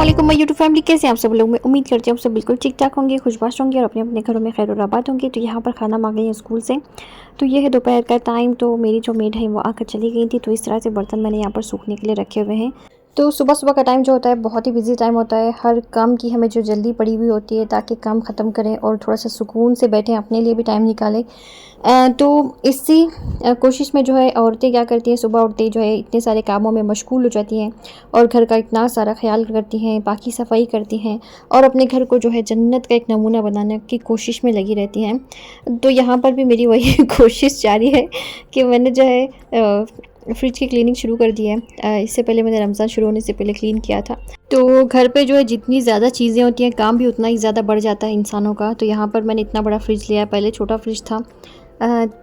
अस्सलामुअलैकुम my YouTube family, कैसे हैं आप सब लोग। मैं उम्मीद करती हूँ आप सब बिल्कुल ठीक ठाक होंगे, खुशबाश होंगे और अपने अपने घरों में खैर और आबाद होंगे। तो यहाँ पर खाना मांग गई है स्कूल से, तो ये है दोपहर का टाइम। तो मेरी जो मेड है वो आकर चली गई थी, तो इस तरह से बर्तन मैंने यहाँ पर सूखने के लिए रखे हुए हैं। तो सुबह सुबह का टाइम जो होता है बहुत ही बिजी टाइम होता है। हर काम की हमें जो जल्दी पड़ी हुई होती है ताकि काम ख़त्म करें और थोड़ा सा सुकून से बैठें, अपने लिए भी टाइम निकालें। तो इसी कोशिश में जो है औरतें क्या करती हैं, सुबह उठते ही जो है इतने सारे कामों में मशगूल हो जाती हैं और घर का इतना सारा ख्याल करती हैं, बाकी सफाई करती हैं और अपने घर को जो है जन्नत का एक नमूना बनाने की कोशिश में लगी रहती हैं। तो यहाँ पर भी मेरी वही कोशिश जारी है कि मैंने जो है फ्रिज की क्लीनिंग शुरू कर दी है। इससे पहले मैंने रमज़ान शुरू होने से पहले क्लीन किया था। तो घर पे जो है जितनी ज़्यादा चीज़ें होती हैं काम भी उतना ही ज़्यादा बढ़ जाता है इंसानों का। तो यहाँ पर मैंने इतना बड़ा फ्रिज लिया है, पहले छोटा फ्रिज था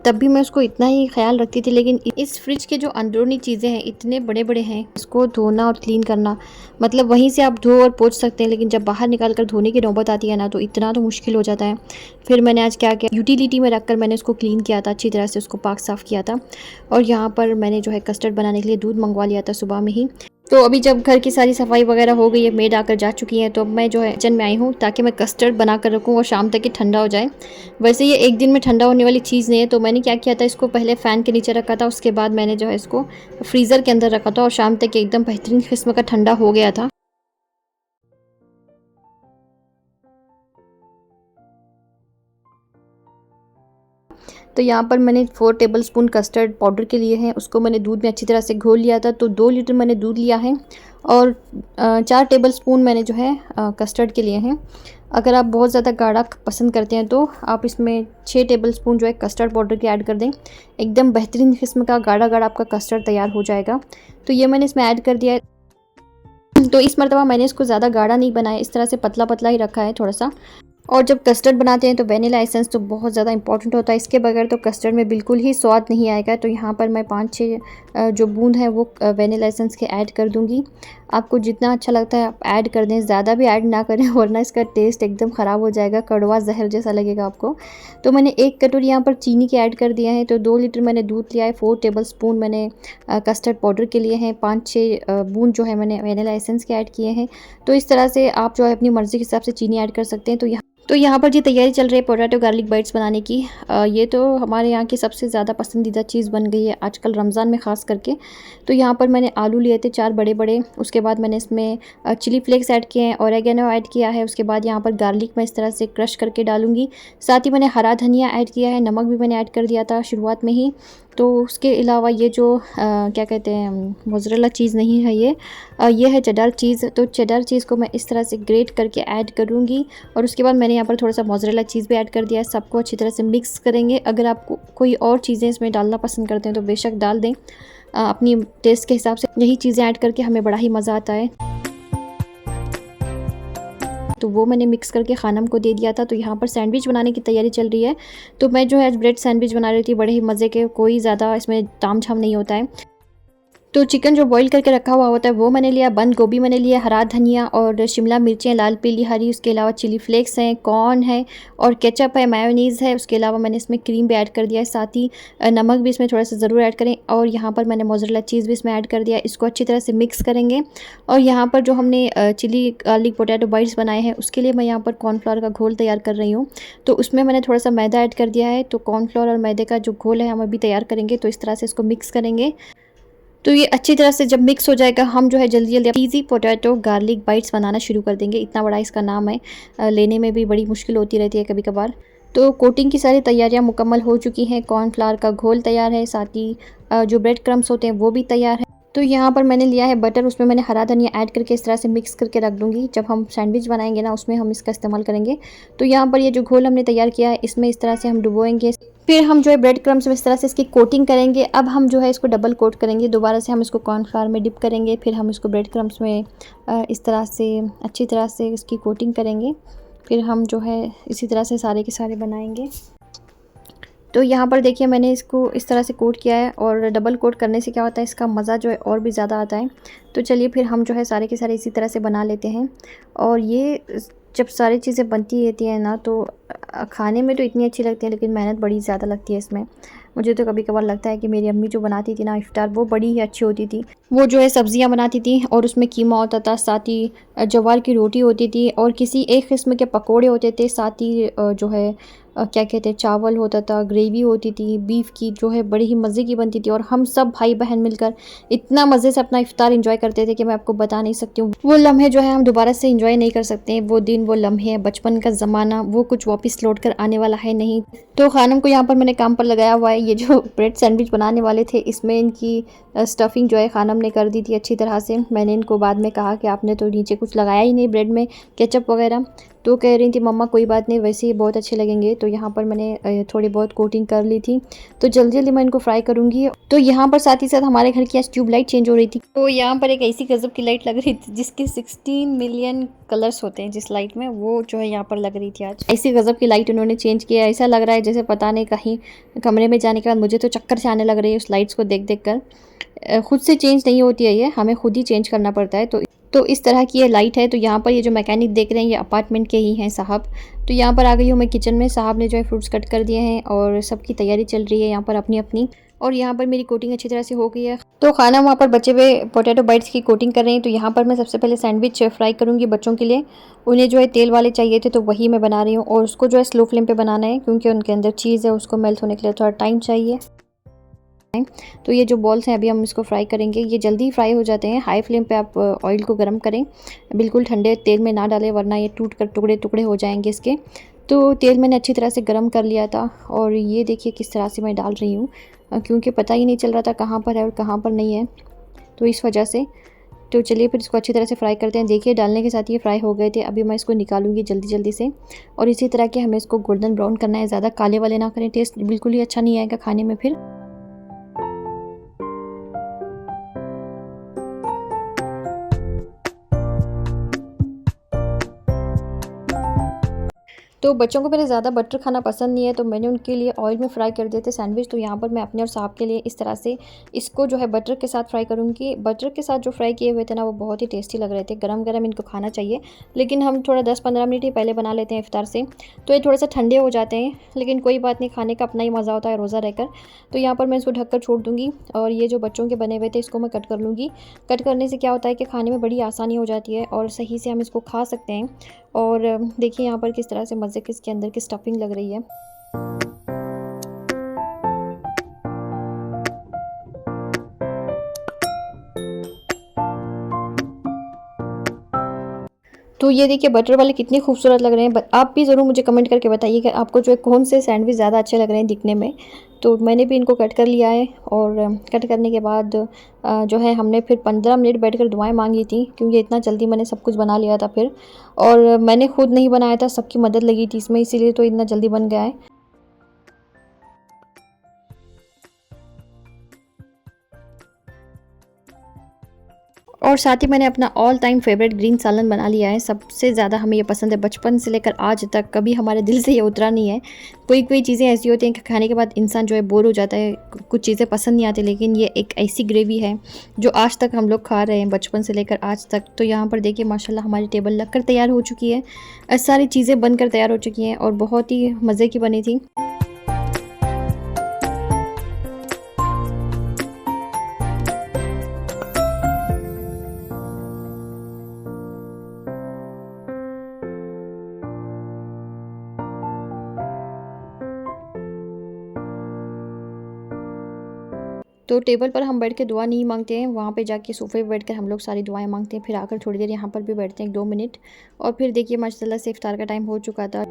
तब भी मैं उसको इतना ही ख्याल रखती थी, लेकिन इस फ्रिज के जो अंदरूनी चीज़ें हैं इतने बड़े बड़े हैं, इसको धोना और क्लीन करना मतलब वहीं से आप धो और पोंछ सकते हैं, लेकिन जब बाहर निकाल कर धोने की नौबत आती है ना तो इतना तो मुश्किल हो जाता है। फिर मैंने आज क्या किया, यूटिलिटी में रखकर मैंने उसको क्लीन किया था, अच्छी तरह से उसको पाक साफ़ किया था। और यहाँ पर मैंने जो है कस्टर्ड बनाने के लिए दूध मंगवा लिया था सुबह में ही। तो अभी जब घर की सारी सफाई वगैरह हो गई है, मेड आकर जा चुकी है, तो अब मैं जो है किचन में आई हूँ ताकि मैं कस्टर्ड बना कर रखूँ और शाम तक ये ठंडा हो जाए। वैसे ये एक दिन में ठंडा होने वाली चीज़ नहीं है, तो मैंने क्या किया था, इसको पहले फ़ैन के नीचे रखा था, उसके बाद मैंने जो है इसको फ्रीज़र के अंदर रखा था और शाम तक ये एकदम बेहतरीन किस्म का ठंडा हो गया था। तो यहाँ पर मैंने 4 टेबलस्पून कस्टर्ड पाउडर के लिए हैं, उसको मैंने दूध में अच्छी तरह से घोल लिया था। तो 2 लीटर मैंने दूध लिया है और 4 टेबलस्पून मैंने जो है कस्टर्ड के लिए हैं। अगर आप बहुत ज़्यादा गाढ़ा पसंद करते हैं तो आप इसमें 6 टेबलस्पून जो है कस्टर्ड पाउडर के ऐड कर दें। एकदम बेहतरीन किस्म का गाढ़ा गाढ़ा आपका कस्टर्ड तैयार हो जाएगा। तो ये मैंने इसमें ऐड कर दिया है। तो इस मरतबा मैंने इसको ज़्यादा गाढ़ा नहीं बनाया, इस तरह से पतला पतला ही रखा है थोड़ा सा। और जब कस्टर्ड बनाते हैं तो वनीला एसेंस तो बहुत ज़्यादा इंपॉर्टेंट होता है, इसके बगैर तो कस्टर्ड में बिल्कुल ही स्वाद नहीं आएगा। तो यहाँ पर मैं 5-6 जो बूंद है वो वनीला एसेंस के ऐड कर दूँगी। आपको जितना अच्छा लगता है आप ऐड कर दें, ज़्यादा भी ऐड ना करें वरना इसका टेस्ट एकदम ख़राब हो जाएगा, कड़वा जहर जैसा लगेगा आपको। तो मैंने 1 कटोरी यहाँ पर चीनी के ऐड कर दिया है। तो 2 लीटर मैंने दूध लिया है, 4 टेबलस्पून मैंने कस्टर्ड पाउडर के लिए हैं, 5-6 बूंद जो है मैंने वनीला एसेंस के ऐड किए हैं। तो इस तरह से आप जो है अपनी मर्ज़ी के हिसाब से चीनी ऐड कर सकते हैं। तो यहाँ पर जी तैयारी चल रही है पोटैटो गार्लिक बाइट्स बनाने की। ये तो हमारे यहाँ की सबसे ज़्यादा पसंदीदा चीज़ बन गई है आजकल रमज़ान में ख़ास करके। तो यहाँ पर मैंने आलू लिए थे 4 बड़े बड़े, उसके बाद मैंने इसमें चिली फ्लेक्स ऐड किए हैं, ऑरेगेनो ऐड किया है, उसके बाद यहाँ पर गार्लिक मैं इस तरह से क्रश करके डालूँगी। साथ ही मैंने हरा धनिया ऐड किया है, नमक भी मैंने ऐड कर दिया था शुरुआत में ही। तो उसके अलावा ये जो क्या कहते हैं मोज़रेला चीज़ नहीं है, ये है चेडर चीज़। तो चेडर चीज़ को मैं इस तरह से ग्रेट करके ऐड करूँगी और उसके बाद मैंने यहाँ पर थोड़ा सा मोज़रेला चीज़ भी ऐड कर दिया है। सबको अच्छी तरह से मिक्स करेंगे। अगर आप कोई और चीज़ें इसमें डालना पसंद करते हैं तो बेशक डाल दें, अपनी टेस्ट के हिसाब से। यही चीज़ें ऐड करके हमें बड़ा ही मज़ा आता है। तो वो मैंने मिक्स करके खानम को दे दिया था। तो यहाँ पर सैंडविच बनाने की तैयारी चल रही है। तो मैं जो है ब्रेड सैंडविच बना रही थी, बड़े ही मज़े के, कोई ज़्यादा इसमें तामझाम नहीं होता है। तो चिकन जो बॉईल करके रखा हुआ होता है वो मैंने लिया, बंद गोभी मैंने लिया, हरा धनिया और शिमला मिर्चें लाल पीली हरी, उसके अलावा चिली फ्लेक्स हैं, कॉर्न है और केचप है, मायोनीज़ है। उसके अलावा मैंने इसमें क्रीम भी ऐड कर दिया है, साथ ही नमक भी इसमें थोड़ा सा ज़रूर ऐड करें। और यहाँ पर मैंने मोज़रेला चीज़ भी इसमें ऐड कर दिया। इसको अच्छी तरह से मिक्स करेंगे। और यहाँ पर जो हमने चिली गार्लिक पोटैटो बाइट्स बनाए हैं उसके लिए मैं यहाँ पर कॉर्नफ्लावर का घोल तैयार कर रही हूँ। तो उसमें मैंने थोड़ा सा मैदा ऐड कर दिया है। तो कॉर्नफ्लावर और मैदे का जो घोल है हम अभी तैयार करेंगे। तो इस तरह से इसको मिक्स करेंगे। तो ये अच्छी तरह से जब मिक्स हो जाएगा हम जो है जल्दी जल्दी चीज़ी पोटैटो गार्लिक बाइट्स बनाना शुरू कर देंगे। इतना बड़ा इसका नाम है, लेने में भी बड़ी मुश्किल होती रहती है कभी कभार। तो कोटिंग की सारी तैयारियां मुकम्मल हो चुकी हैं, कॉर्नफ्लावर का घोल तैयार है, साथ ही जो ब्रेड क्रम्स होते हैं वो भी तैयार है। तो यहाँ पर मैंने लिया है बटर, उसमें मैंने हरा धनिया ऐड करके इस तरह से मिक्स करके रख दूँगी। जब हम सैंडविच बनाएंगे ना उसमें हम इसका इस्तेमाल करेंगे। तो यहाँ पर ये जो घोल हमने तैयार किया है इसमें इस तरह से हम डुबोएंगे। फिर हम जो है ब्रेड क्रम्स में इस तरह से इसकी कोटिंग करेंगे। अब हम जो है इसको डबल कोट करेंगे, दोबारा से हम इसको कॉर्नफ्लावर में डिप करेंगे, फिर हम इसको ब्रेड क्रम्स में इस तरह से अच्छी तरह से इसकी कोटिंग करेंगे। फिर हम जो है इसी तरह से सारे के सारे बनाएंगे। तो यहाँ पर देखिए मैंने इसको इस तरह से कोट किया है और डबल कोट करने से क्या होता है, इसका मज़ा जो है और भी ज़्यादा आता है। तो चलिए फिर हम जो है सारे के सारे इसी तरह से बना लेते हैं। और ये जब सारी चीज़ें बनती रहती हैं ना तो खाने में तो इतनी अच्छी लगती है, लेकिन मेहनत बड़ी ज़्यादा लगती है इसमें। मुझे तो कभी कभार लगता है कि मेरी अम्मी जो बनाती थी ना इफ्तार, वो बड़ी ही अच्छी होती थी। वो जो है सब्जियां बनाती थी और उसमें कीमा होता था, साथ ही ज्वार की रोटी होती थी और किसी एक किस्म के पकोड़े होते थे, साथ ही जो है क्या कहते हैं चावल होता था, ग्रेवी होती थी बीफ की, जो है बड़ी ही मज़े की बनती थी। और हम सब भाई बहन मिलकर इतना मज़े से अपना इफ्तार एंजॉय करते थे कि मैं आपको बता नहीं सकती हूँ। वो लम्हे जो है हम दोबारा से एंजॉय नहीं कर सकते। वो दिन, वो लम्हे, बचपन का ज़माना, वो कुछ वापस लौट कर आने वाला है नहीं। तो खानम को यहाँ पर मैंने काम पर लगाया हुआ है। ये जो ब्रेड सैंडविच बनाने वाले थे, इसमें इनकी स्टफिंग जो है खानम ने कर दी थी अच्छी तरह से। मैंने इनको बाद में कहा कि आपने तो नीचे कुछ लगाया ही नहीं ब्रेड में, केचप वगैरह। तो कह रही थी मम्मा कोई बात नहीं, वैसे ही बहुत अच्छे लगेंगे। तो यहाँ पर मैंने थोड़ी बहुत कोटिंग कर ली थी, तो जल्दी जल्दी मैं इनको फ्राई करूँगी। तो यहाँ पर साथ ही साथ हमारे घर की आज ट्यूब लाइट चेंज हो रही थी। तो यहाँ पर एक ऐसी गजब की लाइट लग रही थी जिसके 16 मिलियन कलर्स होते हैं जिस लाइट में, वो जो है यहाँ पर लग रही थी आज। ऐसी गजब की लाइट उन्होंने चेंज किया, ऐसा लग रहा है जैसे पता नहीं कहीं कमरे में जाने के बाद मुझे तो चक्कर से आने लग रही है उस लाइट्स को देख देख कर। खुद से चेंज नहीं होती है ये, हमें खुद ही चेंज करना पड़ता है। तो इस तरह की ये लाइट है। तो यहाँ पर ये जो मैकेनिक देख रहे हैं ये अपार्टमेंट के ही हैं साहब। तो यहाँ पर आ गई हूँ मैं किचन में। साहब ने जो है फ्रूट्स कट कर दिए हैं और सबकी तैयारी चल रही है यहाँ पर अपनी अपनी। और यहाँ पर मेरी कोटिंग अच्छी तरह से हो गई है। तो खाना वहाँ पर बचे हुए पोटैटो बाइट्स की कोटिंग कर रही हैं। तो यहाँ पर मैं सबसे पहले सैंडविच फ्राई करूँगी बच्चों के लिए। उन्हें जो है तेल वाले चाहिए थे तो वही मैं बना रही हूँ, और उसको जो है स्लो फ्लेम पर बनाना है क्योंकि उनके अंदर चीज़ है, उसको मेल्ट होने के लिए थोड़ा टाइम चाहिए। तो ये जो बॉल्स हैं अभी हम इसको फ्राई करेंगे। ये जल्दी फ्राई हो जाते हैं। हाई फ्लेम पे आप ऑयल को गर्म करें, बिल्कुल ठंडे तेल में ना डालें वरना ये टूट कर टुकड़े टुकड़े हो जाएंगे इसके। तो तेल मैंने अच्छी तरह से गर्म कर लिया था और ये देखिए किस तरह से मैं डाल रही हूँ, क्योंकि पता ही नहीं चल रहा था कहाँ पर है और कहाँ पर नहीं है, तो इस वजह से। तो चलिए फिर इसको अच्छी तरह से फ्राई करते हैं। देखिए डालने के साथ ये फ्राई हो गए थे। अभी मैं इसको निकालूंगी जल्दी जल्दी से, और इसी तरह के हमें इसको गोल्डन ब्राउन करना है, ज़्यादा काले वाले ना करें, टेस्ट बिल्कुल ही अच्छा नहीं आएगा खाने में फिर। तो बच्चों को मेरे ज़्यादा बटर खाना पसंद नहीं है, तो मैंने उनके लिए ऑयल में फ्राई कर दिए थे सैंडविच। तो यहाँ पर मैं अपने और साहब के लिए इस तरह से इसको जो है बटर के साथ फ्राई करूँगी। बटर के साथ जो फ्राई किए हुए थे ना वो बहुत ही टेस्टी लग रहे थे। गरम गरम इनको खाना चाहिए, लेकिन हम थोड़ा 10-15 मिनट ही पहले बना लेते हैं इफ्तार से, तो ये थोड़ा सा ठंडे हो जाते हैं। लेकिन कोई बात नहीं, खाने का अपना ही मज़ा होता है रोज़ा रहकर। तो यहाँ पर मैं इसको ढककर छोड़ दूँगी, और ये जो बच्चों के बने हुए थे इसको मैं कट कर लूँगी। कट करने से क्या होता है कि खाने में बड़ी आसानी हो जाती है और सही से हम इसको खा सकते हैं। और देखिए यहाँ पर किस तरह से मज़े के इसके अंदर की स्टफिंग लग रही है। तो ये देखिए बटर वाले कितने खूबसूरत लग रहे हैं। आप भी ज़रूर मुझे कमेंट करके बताइए कि आपको जो है कौन से सैंडविच ज़्यादा अच्छे लग रहे हैं दिखने में। तो मैंने भी इनको कट कर लिया है, और कट करने के बाद जो है हमने फिर 15 मिनट बैठकर दुआएं मांगी थी, क्योंकि इतना जल्दी मैंने सब कुछ बना लिया था फिर। और मैंने खुद नहीं बनाया था, सबकी मदद लगी थी इसमें, इसीलिए तो इतना जल्दी बन गया है। और साथ ही मैंने अपना ऑल टाइम फेवरेट ग्रीन सालन बना लिया है। सबसे ज़्यादा हमें ये पसंद है, बचपन से लेकर आज तक कभी हमारे दिल से ये उतरा नहीं है। कोई कोई चीज़ें ऐसी होती हैं कि खाने के बाद इंसान जो है बोर हो जाता है, कुछ चीज़ें पसंद नहीं आती, लेकिन ये एक ऐसी ग्रेवी है जो आज तक हम लोग खा रहे हैं बचपन से लेकर आज तक। तो यहाँ पर देखिए माशाल्लाह हमारी टेबल लगकर तैयार हो चुकी है, सारी चीज़ें बनकर तैयार हो चुकी हैं और बहुत ही मज़े की बनी थी। तो टेबल पर हम बैठ के दुआ नहीं मांगते हैं, वहाँ पे जाके सोफ़े पे बैठकर हम लोग सारी दुआएं मांगते हैं। फिर आकर थोड़ी देर यहाँ पर भी बैठते हैं 2 मिनट, और फिर देखिए माशाल्लाह से इफ्तार का टाइम हो चुका था।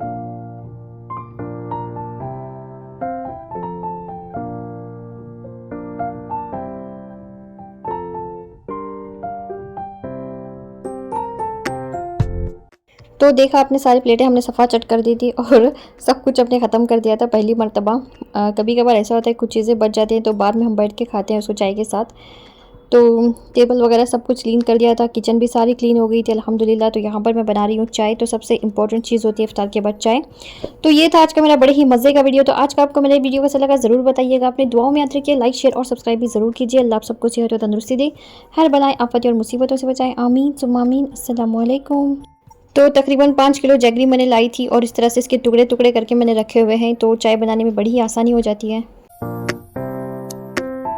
तो देखा आपने सारी प्लेटें हमने सफ़ा चट कर दी थी और सब कुछ अपने ख़त्म कर दिया था पहली मर्तबा। कभी कभार ऐसा होता है कुछ चीज़ें बच जाती हैं तो बाद में हम बैठ के खाते हैं उसको चाय के साथ। तो टेबल वगैरह सब कुछ क्लीन कर दिया था, किचन भी सारी क्लीन हो गई थी अल्हम्दुलिल्लाह। तो यहाँ पर मैं बना रही हूँ चाय, तो सबसे इंपॉर्टेंट चीज़ होती है इफ्तार के बाद चाय। तो ये था आज का मेरा बड़े ही मज़े का वीडियो। तो आज का आपको मेरा वीडियो कैसा लगा ज़रूर बताइएगा, अपनी दुआओं में याद रखिए, लाइक शेयर और सब्सक्राइब भी ज़रूर कीजिए। अल्लाह आप सबको सेहत और तंदुरुस्ती दे, हर बलाएं आफत और मुसीबतों से बचाएं, आमीन सुम्मा आमीन। अस्सलामु अलैकुम। तो तकरीबन 5 किलो जैगरी मैंने लाई थी और इस तरह से इसके टुकड़े टुकड़े करके मैंने रखे हुए हैं, तो चाय बनाने में बड़ी ही आसानी हो जाती है।